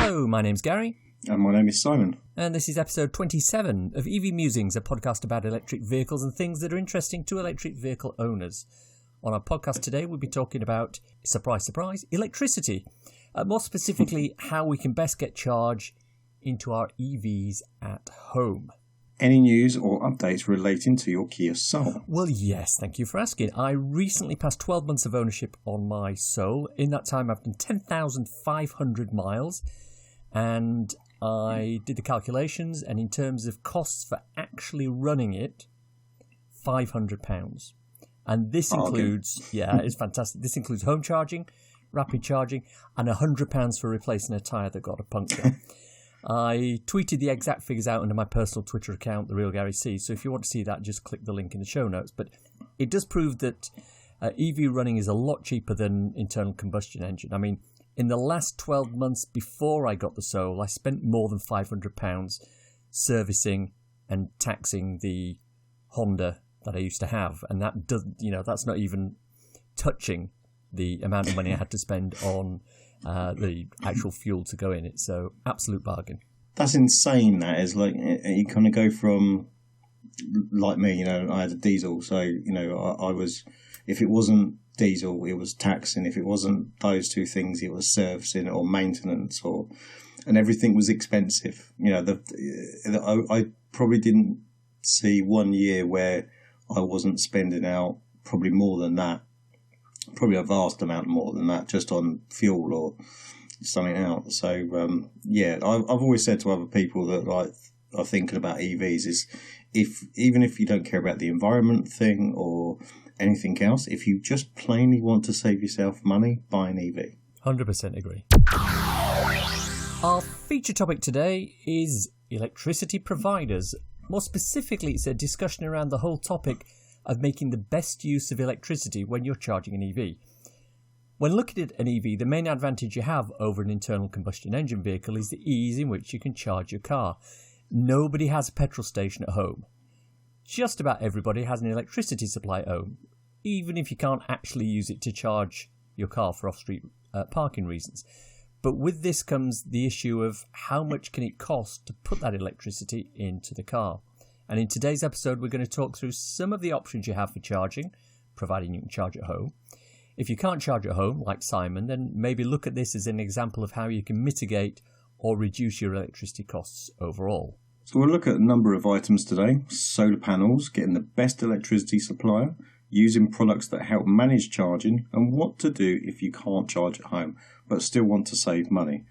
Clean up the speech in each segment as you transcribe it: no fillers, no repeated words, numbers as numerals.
Hello, my name's Gary. And my name is Simon. And this is episode 27 of EV Musings, a podcast about electric vehicles and things that are interesting to electric vehicle owners. On our podcast today, we'll be talking about, surprise, surprise, electricity. More specifically, how we can best get charge into our EVs at home. Any news or updates relating to your Kia Soul? Well, yes, thank you for asking. I recently passed 12 months of ownership on my Soul. In that time, I've done 10,500 miles, and I did the calculations, and in terms of costs for actually running it, £500. And this includes, it's fantastic. This includes home charging, rapid charging, and £100 for replacing a tyre that got a puncture. I tweeted the exact figures out under my personal Twitter account, The Real Gary C. So if you want to see that, just click the link in the show notes. But it does prove that EV running is a lot cheaper than internal combustion engine. I mean, in the last 12 months before I got the Soul, I spent more than £500 servicing and taxing the Honda that I used to have. And that does, that's not even touching the amount of money I had to spend on the actual fuel to go in it. So absolute bargain. That's insane. That is, like, you kind of go from, like me, I had a diesel, so I was, if it wasn't diesel, it was taxing. If it wasn't those two things, it was servicing or maintenance, and everything was expensive. I probably didn't see 1 year where I wasn't spending out probably more than that. Probably a vast amount more than that just on fuel or something else. So, I've always said to other people that are thinking about EVs is even if you don't care about the environment thing or anything else, if you just plainly want to save yourself money, buy an EV. 100% agree. Our feature topic today is electricity providers. More specifically, it's a discussion around the whole topic of making the best use of electricity when you're charging an EV. When looking at an EV, the main advantage you have over an internal combustion engine vehicle is the ease in which you can charge your car. Nobody has a petrol station at home. Just about everybody has an electricity supply at home, even if you can't actually use it to charge your car for off-street parking reasons. But with this comes the issue of how much can it cost to put that electricity into the car. And in today's episode, we're going to talk through some of the options you have for charging, providing you can charge at home. If you can't charge at home, like Simon, then maybe look at this as an example of how you can mitigate or reduce your electricity costs overall. So we'll look at a number of items today. Solar panels, getting the best electricity supplier, using products that help manage charging, and what to do if you can't charge at home, but still want to save money.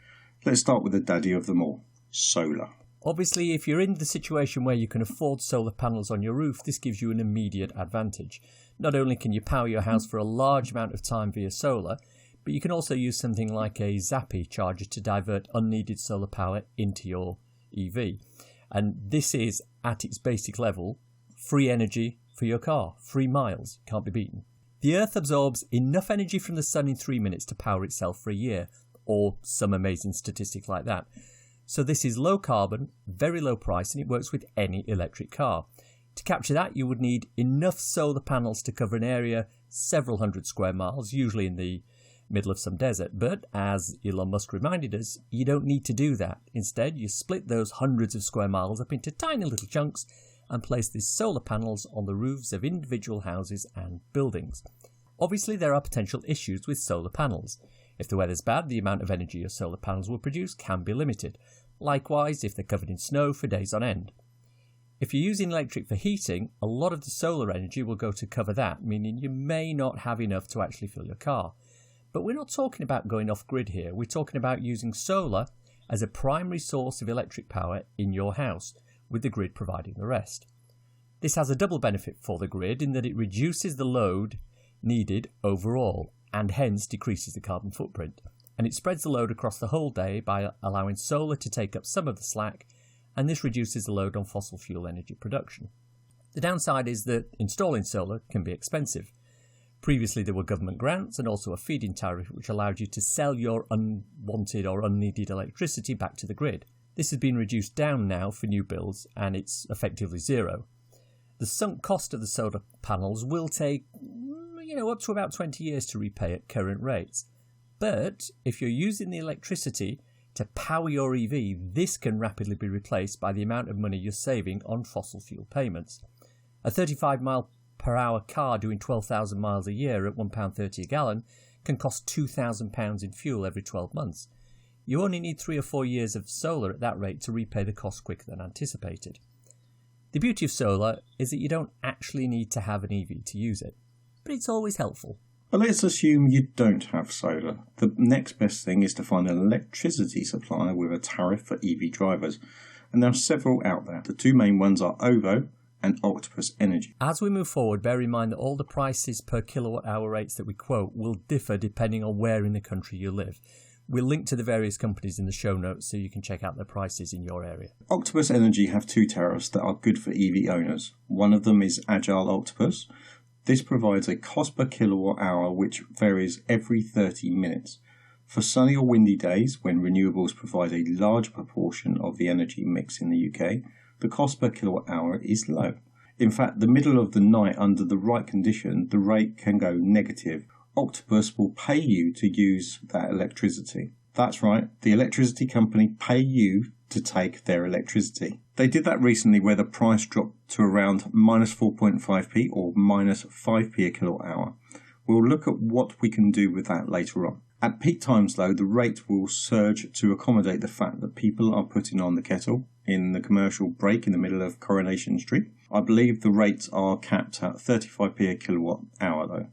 Let's start with the daddy of them all, solar. Obviously, if you're in the situation where you can afford solar panels on your roof, this gives you an immediate advantage. Not only can you power your house for a large amount of time via solar, but you can also use something like a Zappi charger to divert unneeded solar power into your EV. And this is, at its basic level, free energy for your car. 3 miles, can't be beaten. The Earth absorbs enough energy from the sun in 3 minutes to power itself for a year, or some amazing statistic like that. So this is low carbon, very low price, and it works with any electric car. To capture that, you would need enough solar panels to cover an area several hundred square miles, usually in the middle of some desert. But as Elon Musk reminded us, you don't need to do that. Instead, you split those hundreds of square miles up into tiny little chunks and place these solar panels on the roofs of individual houses and buildings. Obviously, there are potential issues with solar panels. If the weather's bad, the amount of energy your solar panels will produce can be limited. Likewise, if they're covered in snow for days on end. If you're using electric for heating, a lot of the solar energy will go to cover that, meaning you may not have enough to actually fill your car. But we're not talking about going off-grid here. We're talking about using solar as a primary source of electric power in your house, with the grid providing the rest. This has a double benefit for the grid in that it reduces the load needed overall, and hence decreases the carbon footprint. And it spreads the load across the whole day by allowing solar to take up some of the slack, and this reduces the load on fossil fuel energy production. The downside is that installing solar can be expensive. Previously there were government grants and also a feed-in tariff which allowed you to sell your unwanted or unneeded electricity back to the grid. This has been reduced down now for new builds and it's effectively zero. The sunk cost of the solar panels will take up to about 20 years to repay at current rates. But if you're using the electricity To power your EV, this can rapidly be replaced by the amount of money you're saving on fossil fuel payments. A 35 mile per hour car doing 12,000 miles a year at £1.30 a gallon can cost £2,000 in fuel every 12 months. You only need 3 or 4 years of solar at that rate to repay the cost quicker than anticipated. The beauty of solar is that you don't actually need to have an EV to use it, but it's always helpful. But let's assume you don't have solar. The next best thing is to find an electricity supplier with a tariff for EV drivers. And there are several out there. The two main ones are OVO and Octopus Energy. As we move forward, bear in mind that all the prices per kilowatt hour rates that we quote will differ depending on where in the country you live. We'll link to the various companies in the show notes so you can check out their prices in your area. Octopus Energy have two tariffs that are good for EV owners. One of them is Agile Octopus. This provides a cost per kilowatt hour which varies every 30 minutes. For sunny or windy days, when renewables provide a large proportion of the energy mix in the UK, the cost per kilowatt hour is low. In fact, the middle of the night under the right condition, the rate can go negative. Octopus will pay you to use that electricity. That's right, the electricity company pay you to take their electricity. They did that recently where the price dropped to around minus 4.5p or minus 5p a kilowatt hour. We'll look at what we can do with that later on. At peak times though, the rate will surge to accommodate the fact that people are putting on the kettle in the commercial break in the middle of Coronation Street. I believe the rates are capped at 35p a kilowatt hour though.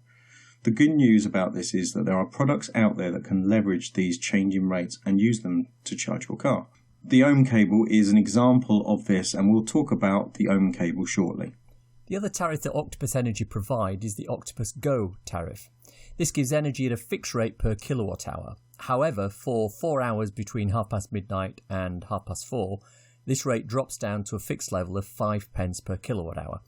The good news about this is that there are products out there that can leverage these changing rates and use them to charge your car. The ohm cable is an example of this, and we'll talk about the ohm cable shortly. The other tariff that Octopus Energy provide is the Octopus Go tariff. This gives energy at a fixed rate per kilowatt hour. However, for 4 hours between midnight and 4:30, this rate drops down to a fixed level of 5 pence per kilowatt hour.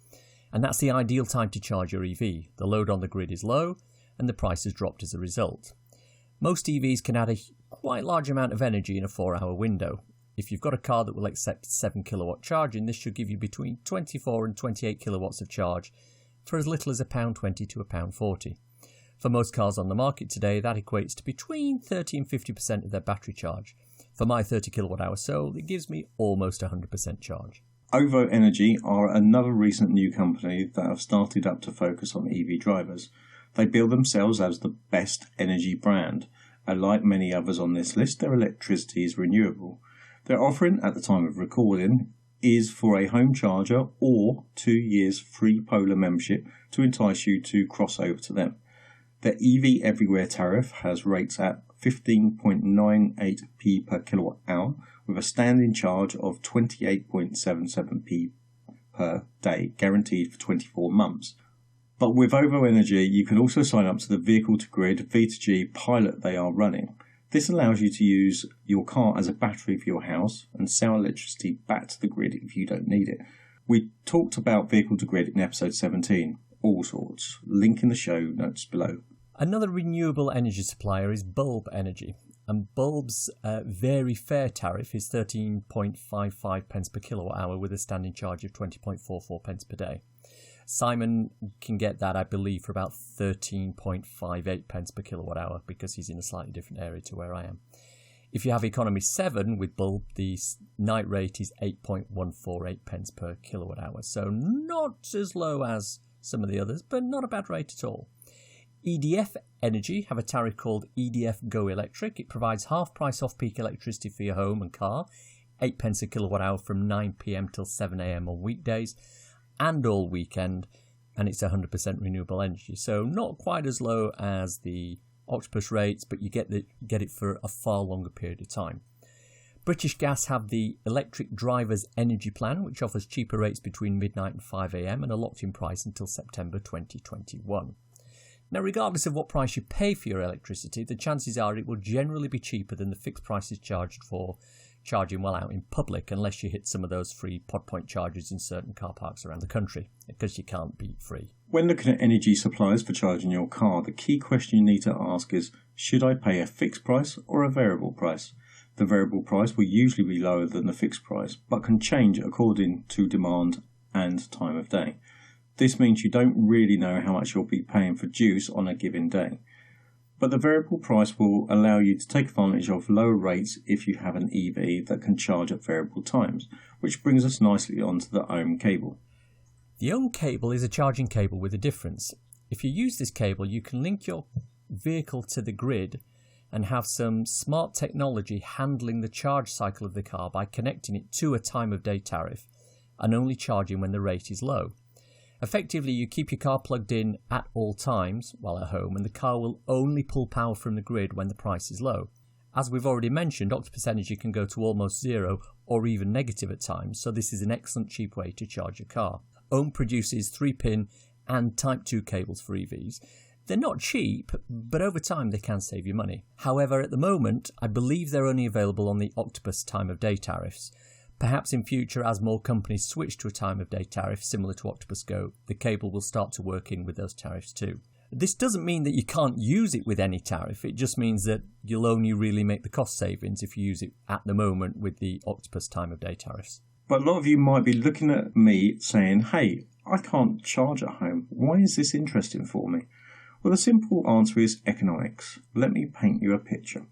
And that's the ideal time to charge your EV. The load on the grid is low, and the price has dropped as a result. Most EVs can add a quite large amount of energy in a 4-hour window. If you've got a car that will accept 7 kilowatt charging, this should give you between 24 and 28 kilowatts of charge for as little as £1.20 to £1.40. For most cars on the market today, that equates to between 30 and 50% of their battery charge. For my 30 kilowatt hour Soul, it gives me almost 100% charge. OVO Energy are another recent new company that have started up to focus on EV drivers. They bill themselves as the best energy brand, and like many others on this list, their electricity is renewable. Their offering at the time of recording is for a home charger or 2 years free Polar membership to entice you to cross over to them. Their EV Everywhere tariff has rates at 15.98p per kilowatt hour with a standing charge of 28.77p per day, guaranteed for 24 months. But with OVO Energy, you can also sign up to the vehicle-to-grid V2G pilot they are running. This allows you to use your car as a battery for your house and sell electricity back to the grid if you don't need it. We talked about vehicle-to-grid in episode 17, all sorts. Link in the show notes below. Another renewable energy supplier is Bulb Energy, and Bulb's very fair tariff is 13.55 pence per kilowatt hour with a standing charge of 20.44 pence per day. Simon can get that, I believe, for about 13.58 pence per kilowatt hour because he's in a slightly different area to where I am. If you have Economy 7 with Bulb, the night rate is 8.148 pence per kilowatt hour. So not as low as some of the others, but not a bad rate at all. EDF Energy have a tariff called EDF Go Electric. It provides half price off-peak electricity for your home and car, 8 pence a kilowatt hour from 9 p.m. till 7 a.m. on weekdays, and all weekend, and it's 100% renewable energy. So not quite as low as the Octopus rates, but you get it for a far longer period of time. British Gas have the Electric Drivers Energy Plan, which offers cheaper rates between midnight and 5 a.m. and a locked-in price until September 2021. Now, regardless of what price you pay for your electricity, the chances are it will generally be cheaper than the fixed prices charged for charging while out in public, unless you hit some of those free pod point charges in certain car parks around the country, because you can't beat free. When looking at energy suppliers for charging your car, the key question you need to ask is, should I pay a fixed price or a variable price? The variable price will usually be lower than the fixed price, but can change according to demand and time of day. This means you don't really know how much you'll be paying for juice on a given day. But the variable price will allow you to take advantage of lower rates if you have an EV that can charge at variable times, which brings us nicely onto the ohm cable. The ohm cable is a charging cable with a difference. If you use this cable, you can link your vehicle to the grid and have some smart technology handling the charge cycle of the car by connecting it to a time of day tariff and only charging when the rate is low. Effectively, you keep your car plugged in at all times while at home, and the car will only pull power from the grid when the price is low. As we've already mentioned, Octopus Energy can go to almost zero or even negative at times, so this is an excellent cheap way to charge your car. Ohm produces 3-pin and Type 2 cables for EVs. They're not cheap, but over time they can save you money. However, at the moment, I believe they're only available on the Octopus time of day tariffs. Perhaps in future, as more companies switch to a time of day tariff similar to Octopus Go, the cable will start to work in with those tariffs too. This doesn't mean that you can't use it with any tariff, it just means that you'll only really make the cost savings if you use it at the moment with the Octopus time of day tariffs. But a lot of you might be looking at me saying, hey, I can't charge at home. Why is this interesting for me? Well, the simple answer is economics. Let me paint you a picture.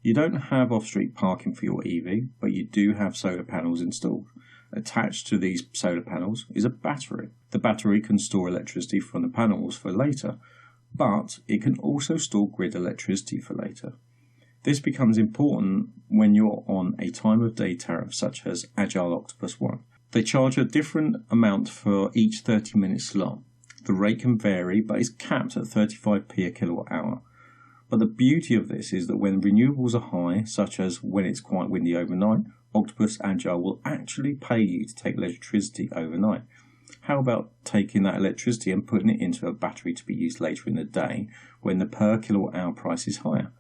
You don't have off-street parking for your EV, but you do have solar panels installed. Attached to these solar panels is a battery. The battery can store electricity from the panels for later, but it can also store grid electricity for later. This becomes important when you're on a time of day tariff such as Agile Octopus One. They charge a different amount for each 30-minute slot. The rate can vary, but is capped at 35p a kilowatt hour. But the beauty of this is that when renewables are high, such as when it's quite windy overnight, Octopus Agile will actually pay you to take electricity overnight. How about taking that electricity and putting it into a battery to be used later in the day when the per kilowatt hour price is higher?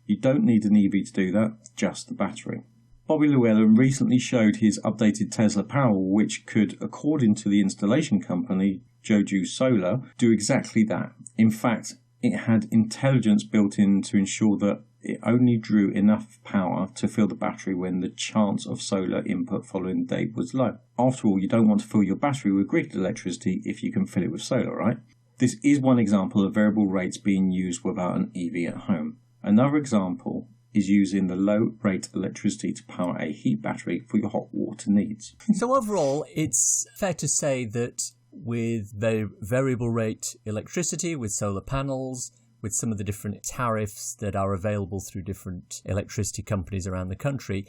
You don't need an EV to do that, just the battery. Bobby Llewellyn recently showed his updated Tesla Powerwall, which could, according to the installation company Joju Solar, do exactly that. In fact, it had intelligence built in to ensure that it only drew enough power to fill the battery when the chance of solar input following the day was low. After all, you don't want to fill your battery with grid electricity if you can fill it with solar, right? This is one example of variable rates being used without an EV at home. Another example is using the low rate electricity to power a heat battery for your hot water needs. So overall, it's fair to say that with variable rate electricity, with solar panels, with some of the different tariffs that are available through different electricity companies around the country,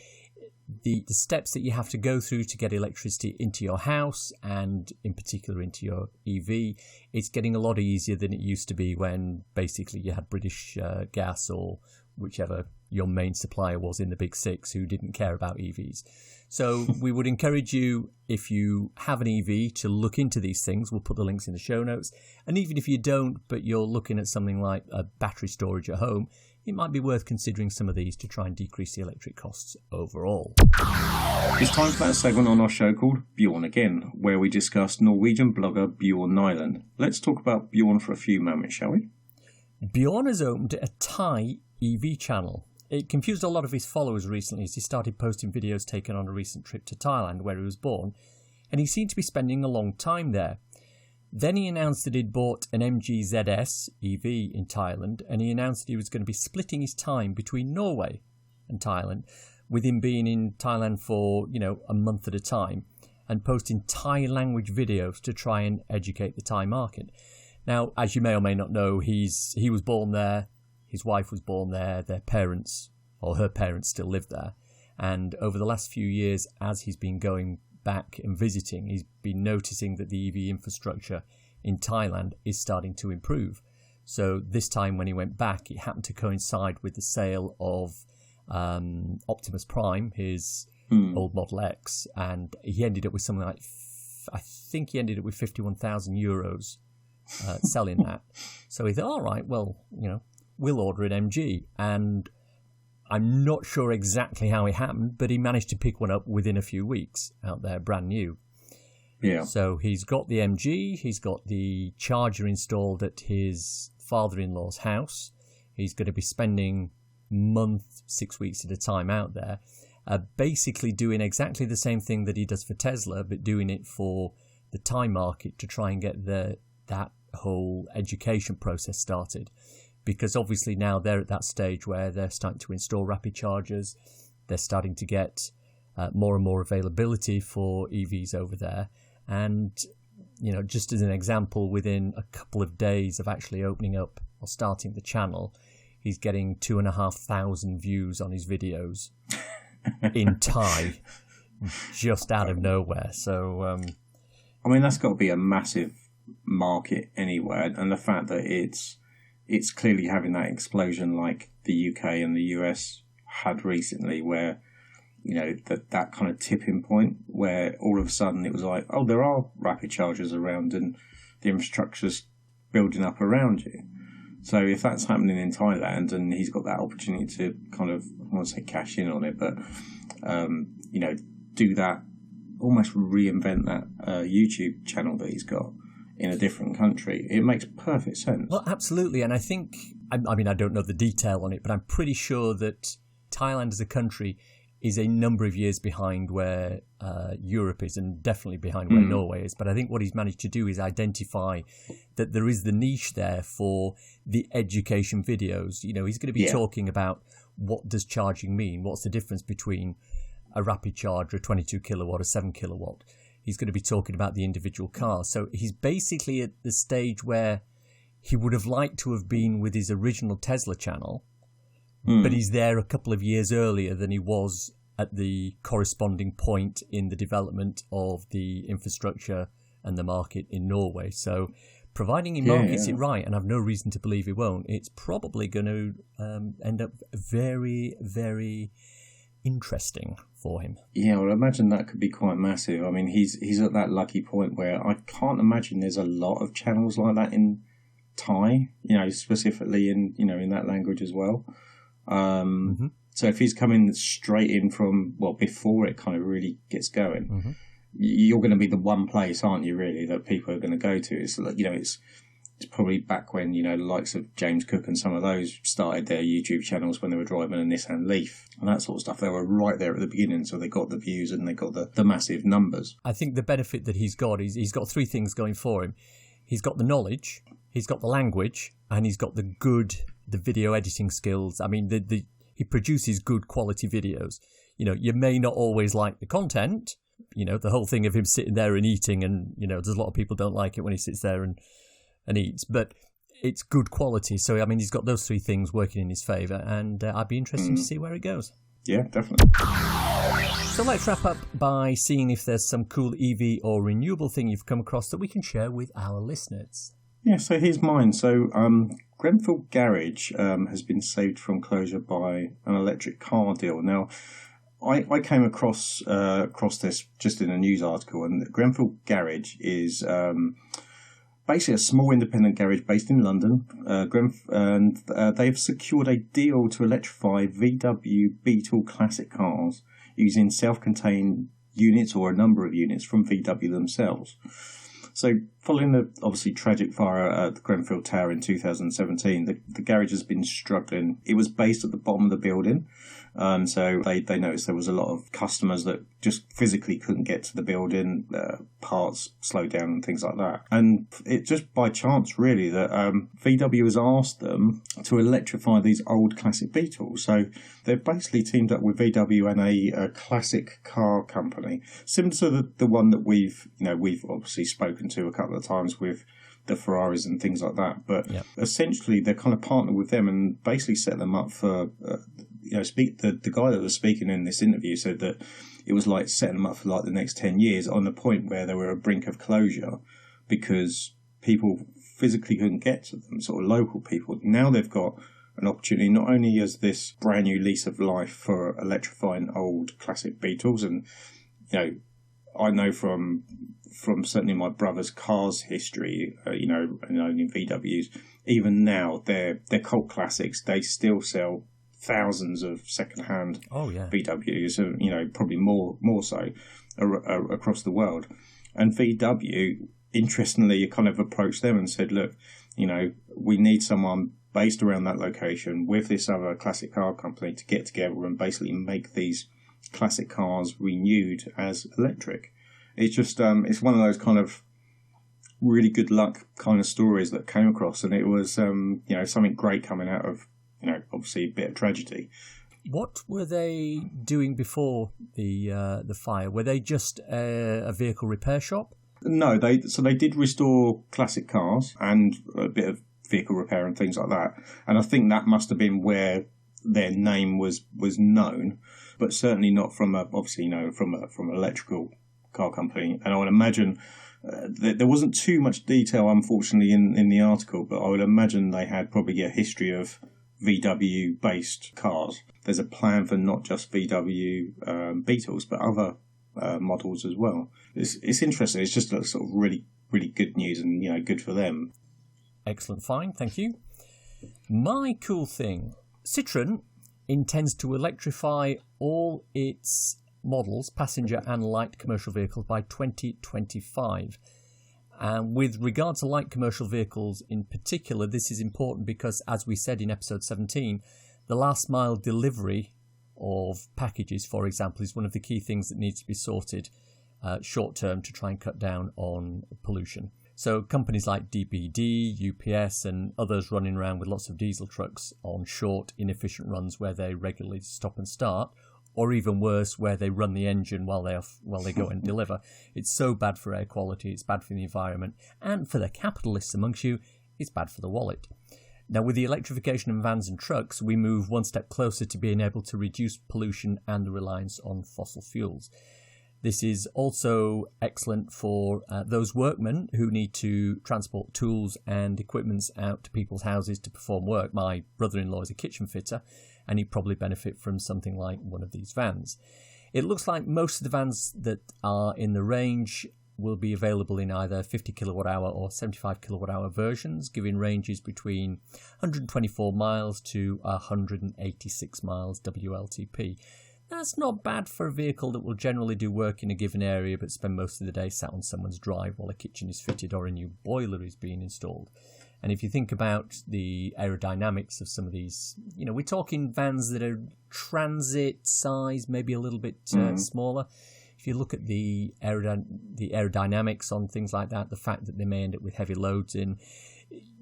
the steps that you have to go through to get electricity into your house and in particular into your EV, it's getting a lot easier than it used to be when basically you had British Gas or whichever your main supplier was in the Big Six who didn't care about EVs. So we would encourage you, if you have an EV, to look into these things. We'll put the links in the show notes. And even if you don't, but you're looking at something like a battery storage at home, it might be worth considering some of these to try and decrease the electric costs overall. It's time for that segment on our show called Bjorn Again, where we discuss Norwegian blogger Bjorn Again. Let's talk about Bjorn for a few moments, shall we? Bjorn has opened a Thai EV channel. It confused a lot of his followers recently as he started posting videos taken on a recent trip to Thailand where he was born, and he seemed to be spending a long time there. Then he announced that he'd bought an MG ZS EV in Thailand, and he announced that he was going to be splitting his time between Norway and Thailand, with him being in Thailand for, a month at a time, and posting Thai language videos to try and educate the Thai market. Now, as you may or may not know, he was born there. His wife was born there, her parents still live there. And over the last few years, as he's been going back and visiting, he's been noticing that the EV infrastructure in Thailand is starting to improve. So this time when he went back, it happened to coincide with the sale of Optimus Prime, his old Model X, and he ended up with something like, I think he ended up with 51,000 euros selling that. So he thought, all right, well, we'll order an MG. And I'm not sure exactly how it happened, but he managed to pick one up within a few weeks out there, brand new. Yeah. So he's got the MG, he's got the charger installed at his father-in-law's house. He's going to be spending month, 6 weeks at a time out there, basically doing exactly the same thing that he does for Tesla, but doing it for the Thai market to try and get that whole education process started. because obviously now they're at that stage where they're starting to install rapid chargers. They're starting to get more and more availability for EVs over there. And, just as an example, within a couple of days of actually opening up or starting the channel, he's getting 2,500 views on his videos in Thai, just out of nowhere. So, that's got to be a massive market anywhere, and the fact that it's clearly having that explosion like the UK and the US had recently, where that kind of tipping point where all of a sudden it was like, oh, there are rapid chargers around and the infrastructure's building up around you. So if that's happening in Thailand and he's got that opportunity to kind of, I won't say cash in on it, but do that, almost reinvent that YouTube channel that he's got in a different country, it makes perfect sense. Well, absolutely. And I think, I don't know the detail on it, but I'm pretty sure that Thailand as a country is a number of years behind where Europe is, and definitely behind where Norway is. But I think what he's managed to do is identify that there is the niche there for the education videos. He's going to be talking about what does charging mean? What's the difference between a rapid charger, a 22 kilowatt, a 7 kilowatt? He's going to be talking about the individual cars. So he's basically at the stage where he would have liked to have been with his original Tesla channel, but he's there a couple of years earlier than he was at the corresponding point in the development of the infrastructure and the market in Norway. So providing he markets it right, and I've no reason to believe he won't, it's probably going to end up very, very interesting for him. Yeah, well, I imagine that could be quite massive. I mean, he's at that lucky point where I can't imagine there's a lot of channels like that in Thai, specifically in that language as well. So if he's coming straight in from, before it kind of really gets going, you're going to be the one place, aren't you, really, that people are going to go to? It's like, it's probably back when, the likes of James Cook and some of those started their YouTube channels when they were driving a Nissan Leaf and that sort of stuff. They were right there at the beginning, so they got the views and they got the massive numbers. I think the benefit that he's got is he's got three things going for him. He's got the knowledge, he's got the language, and he's got the video editing skills. I mean, he produces good quality videos. You may not always like the content, the whole thing of him sitting there and eating, and, there's a lot of people don't like it when he sits there and eats, but it's good quality. So, he's got those three things working in his favour, and I'd be interested to see where it goes. Yeah, definitely. So let's wrap up by seeing if there's some cool EV or renewable thing you've come across that we can share with our listeners. Yeah, so here's mine. So Grenfell Garage has been saved from closure by an electric car deal. Now, I came across this just in a news article, and Grenfell Garage is basically a small independent garage based in London, and they've secured a deal to electrify VW Beetle classic cars using self-contained units or a number of units from VW themselves. So, following the obviously tragic fire at the Grenfell Tower in 2017, the garage has been struggling. It was based at the bottom of the building, so they noticed there was a lot of customers that just physically couldn't get to the building, parts slowed down and things like that. And it just by chance, really, that VW has asked them to electrify these old classic Beetles. So they've basically teamed up with VW and a classic car company, similar to the one that we've obviously spoken to a couple of times with the Ferraris and things like that. But essentially, they're kind of partnered with them and basically set them up for. The guy that was speaking in this interview said that it was like setting them up for like the next 10 years on the point where they were a brink of closure because people physically couldn't get to them, sort of local people. Now they've got an opportunity not only as this brand new lease of life for electrifying old classic Beetles, and I know from certainly my brother's cars history, and owning VWs, even now they're cult classics. They still sell thousands of second-hand VWs, probably more so across the world. And VW, interestingly, kind of approached them and said, look, we need someone based around that location with this other classic car company to get together and basically make these classic cars renewed as electric. It's just, it's one of those kind of really good luck kind of stories that came across, and it was something great coming out of obviously a bit of tragedy. What were they doing before the fire? Were they just a vehicle repair shop? No, they did restore classic cars and a bit of vehicle repair and things like that. And I think that must have been where their name was known, but certainly not from from an electrical car company. And I would imagine there wasn't too much detail, unfortunately, in the article, but I would imagine they had probably a history of VW-based cars. There's a plan for not just VW Beetles, but other models as well. It's interesting. It's just sort of really, really good news, and good for them. Excellent find, thank you. My cool thing: Citroën intends to electrify all its models, passenger and light commercial vehicles, by 2025. And with regard to light commercial vehicles in particular, this is important because, as we said in episode 17, the last mile delivery of packages, for example, is one of the key things that needs to be sorted short term to try and cut down on pollution. So companies like DPD, UPS and others running around with lots of diesel trucks on short, inefficient runs where they regularly stop and start, or even worse, where they run the engine while they go and deliver. It's so bad for air quality, it's bad for the environment, and for the capitalists amongst you, it's bad for the wallet. Now, with the electrification of vans and trucks, we move one step closer to being able to reduce pollution and the reliance on fossil fuels. This is also excellent for those workmen who need to transport tools and equipments out to people's houses to perform work. My brother-in-law is a kitchen fitter, and he'd probably benefit from something like one of these vans. It looks like most of the vans that are in the range will be available in either 50 kilowatt hour or 75 kilowatt hour versions, giving ranges between 124 miles to 186 miles WLTP. That's not bad for a vehicle that will generally do work in a given area but spend most of the day sat on someone's drive while a kitchen is fitted or a new boiler is being installed. And if you think about the aerodynamics of some of these, we're talking vans that are transit size, maybe a little bit smaller. If you look at the aerodynamics on things like that, the fact that they may end up with heavy loads in,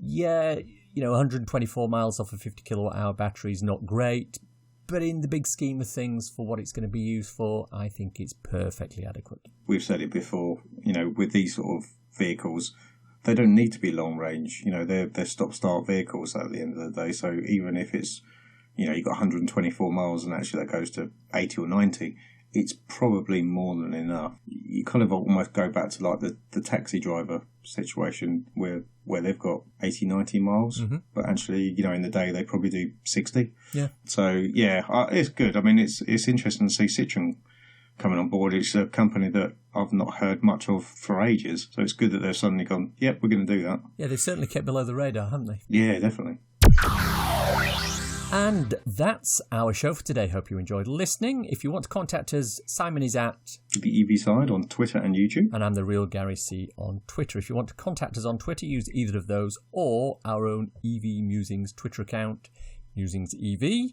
124 miles off a 50 kilowatt hour battery is not great, but in the big scheme of things, for what it's going to be used for, I think it's perfectly adequate. We've said it before, with these sort of vehicles, they don't need to be long range. They're stop-start vehicles at the end of the day. So even if it's, you've got 124 miles and actually that goes to 80 or 90, it's probably more than enough. You kind of almost go back to like the taxi driver situation where they've got 80, 90 miles, but actually, in the day they probably do 60. Yeah. So, it's good. I mean, it's interesting to see Citroën coming on board. It's a company that I've not heard much of for ages. So it's good that they've suddenly gone, yep, we're going to do that. Yeah, they've certainly kept below the radar, haven't they? Yeah, definitely. And that's our show for today. Hope you enjoyed listening. If you want to contact us, Simon is at The EV Side on Twitter and YouTube. And I'm The Real Gary C on Twitter. If you want to contact us on Twitter, use either of those or our own EV Musings Twitter account, Musings EV.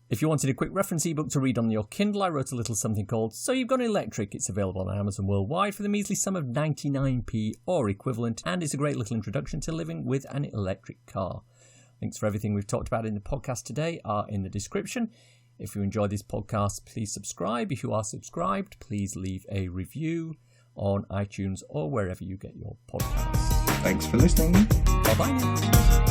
If you wanted a quick reference ebook to read on your Kindle, I wrote a little something called So You've Gone Electric. It's available on Amazon worldwide for the measly sum of 99p or equivalent, and it's a great little introduction to living with an electric car. Links for everything we've talked about in the podcast today are in the description. If you enjoy this podcast, please subscribe. If you are subscribed, please leave a review on iTunes or wherever you get your podcasts. Thanks for listening. Bye-bye.